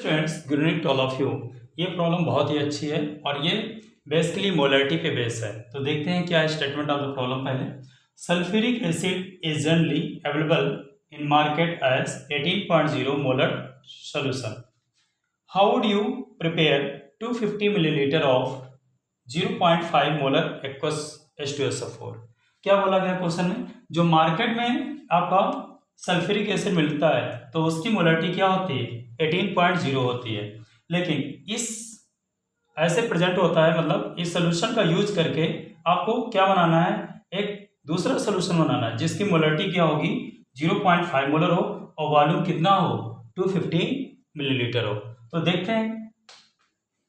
Students, good evening to all of you. ये problem बहुत ही अच्छी है और ये बेसिकली मोलरिटी पे बेस है। तो देखते हैं क्या है स्टेटमेंट ऑफ द प्रॉब्लम। पहले, sulphuric acid is generally available in market as 18.0 molar solution. How would you prepare 250 milliliter of 0.5 molar aqueous H2SO4? क्या बोला गया क्वेश्चन में? जो मार्केट में आपका सल्फ्यूरिक एसिड मिलता है तो उसकी मोलरिटी क्या होती है? 18.0 होती है। लेकिन इस ऐसे प्रेजेंट होता है, मतलब इस सोल्यूशन का यूज करके आपको क्या बनाना है? एक दूसरा सोल्यूशन बनाना है जिसकी मोलरिटी क्या होगी? 0.5 मोलर हो और वॉल्यूम कितना हो? 250 मिलीलीटर हो। तो देखते हैं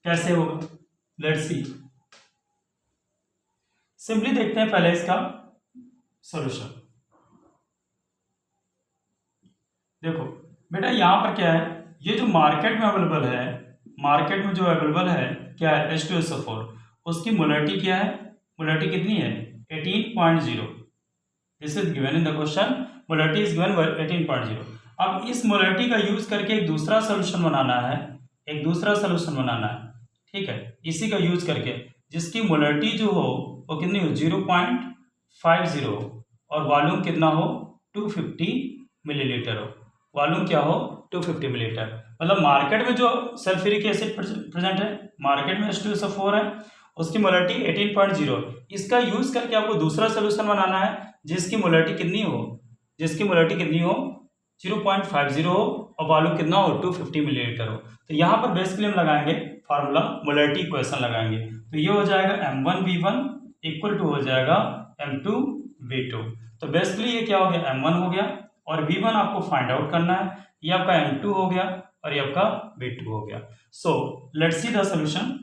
कैसे होगा। Let's see. सिंपली देखते हैं पहले इसका सॉल्यूशन। देखो बेटा, यहां पर क्या है? ये जो मार्केट में अवेलेबल है, मार्केट में जो अवेलेबल है क्या है? H2SO4। उसकी मोलरिटी क्या है? मोलरिटी कितनी है? 18.0। This is given in the question. Molarity is given 18.0। अब इस मोलरिटी का यूज करके एक दूसरा सोल्यूशन बनाना है, एक दूसरा सोल्यूशन बनाना है, ठीक है? इसी का यूज करके जिसकी मोलरिटी जो हो वो कितनी हो? 0.50 हो और वॉल्यूम कितना हो? 250 मिलीलीटर हो। वॉल्यूम क्या हो? 250 मिलीलीटर। मतलब मार्केट में जो सल्फ्यूरिक एसिड प्रेजेंट है, मार्केट में H2SO4 है, उसकी मोलरिटी 18.0। इसका यूज करके आपको दूसरा सोल्यूशन बनाना है जिसकी मोलरिटी कितनी हो? जिसकी मोलरिटी कितनी हो? 0.50 हो और वॉल्यूम कितना हो? 250 मिलीलीटर हो। तो यहाँ पर बेसिकली हम लगाएंगे फार्मूला, मोलरिटी इक्वेशन लगाएंगे। तो ये हो जाएगा M1V1 इक्वल टू हो जाएगा M2V2। तो बेसिकली ये क्या हो गया? M1 हो गया और V1 आपको फाइंड आउट करना है। ये आपका M2 हो गया और ये आपका V2 हो गया। So let's see the solution.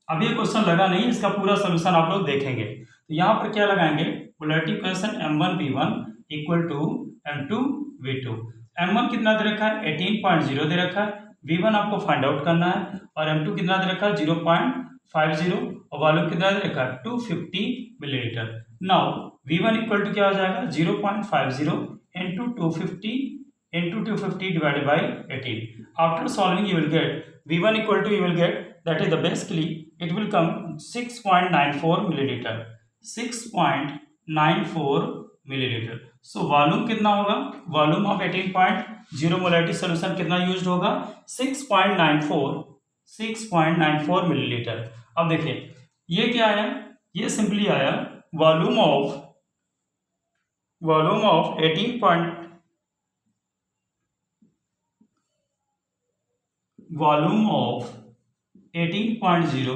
अब ये क्वेश्चन लगा नहीं, इसका पूरा सॉल्यूशन आप लोग देखेंगे। तो यहाँ पर क्या लगाएंगे? Molarity equation M1V1 equal to M2V2। M1 कितना दे रखा है? 18.0 दे रखा है। V1 आपको फाइंड आउट करना है और M2 कितना दे रखा है? 0.50 और वॉल्यूम कितना दे रखा है? 250 millilitre. Now V1 equal to क्या हो जाएगा? 0.50 into 250 divided by 18। After solving you will get V1 equal to, you will get that is the basically it will come 6.94 milliliter, 6.94 milliliter. So volume कितना होगा? Volume of 18.0 molarity solution कितना used होगा? 6.94 millilitre. अब देखिए ये क्या है? ये सिंपली आया volume of 18.0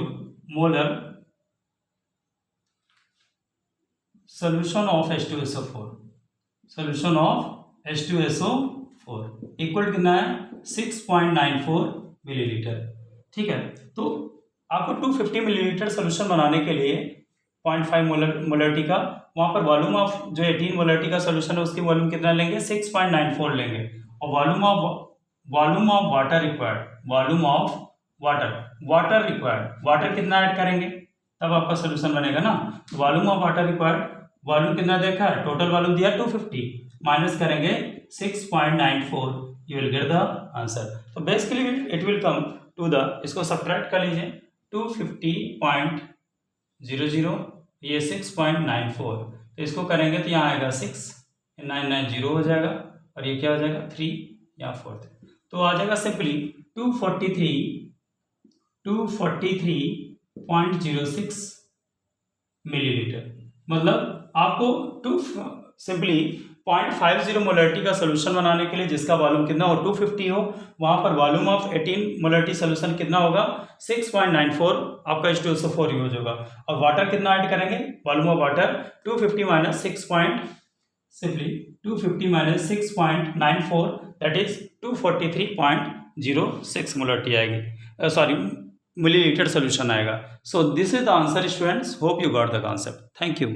molar solution of H2SO4, solution of H2SO4 equal कितना है? 6.94 मिलीलीटर। ठीक है, तो आपको 250 मिलीलीटर सोल्यूशन बनाने के लिए 0.5 मोलरिटी का, वहां पर वॉल्यूम ऑफ जो 18 मोलरिटी का सोल्यूशन है उसकी वॉल्यूम कितना लेंगे? 6.94 लेंगे। और volume of water required, volume of water required, water कितना ऐड करेंगे तब आपका सोल्यूशन बनेगा ना। Volume of water required, volume कितना देखा है? टोटल वॉल्यूम दिया 250, माइनस करेंगे 6.94, you will get the answer. तो basically it will come to the, इसको सब्ट्रैक्ट कर लीजिए, 250.00, ये 6.94, तो इसको करेंगे तो यहाँ आएगा 6, 990 हो जाएगा और ये क्या हो जाएगा? 3 या 4, तो आ जाएगा सिंपली 243.06 मिलीलीटर। मतलब आपको सिंपली 0.50 मोलरिटी का सोल्यूशन बनाने के लिए जिसका वॉल्यूम कितना हो? 250 हो, वहां पर वॉल्यूम ऑफ 18 मोलरिटी सोल्यूशन कितना होगा? 6.94 आपका H2SO4 यूज होगा। और वाटर कितना ऐड करेंगे? Volume of water 250 minus 6.94 that is 243.06 molarity आएगी, सॉरी मिलीलीटर सोल्यूशन आएगा। So this is the answer students. Hope you got the concept. Thank you.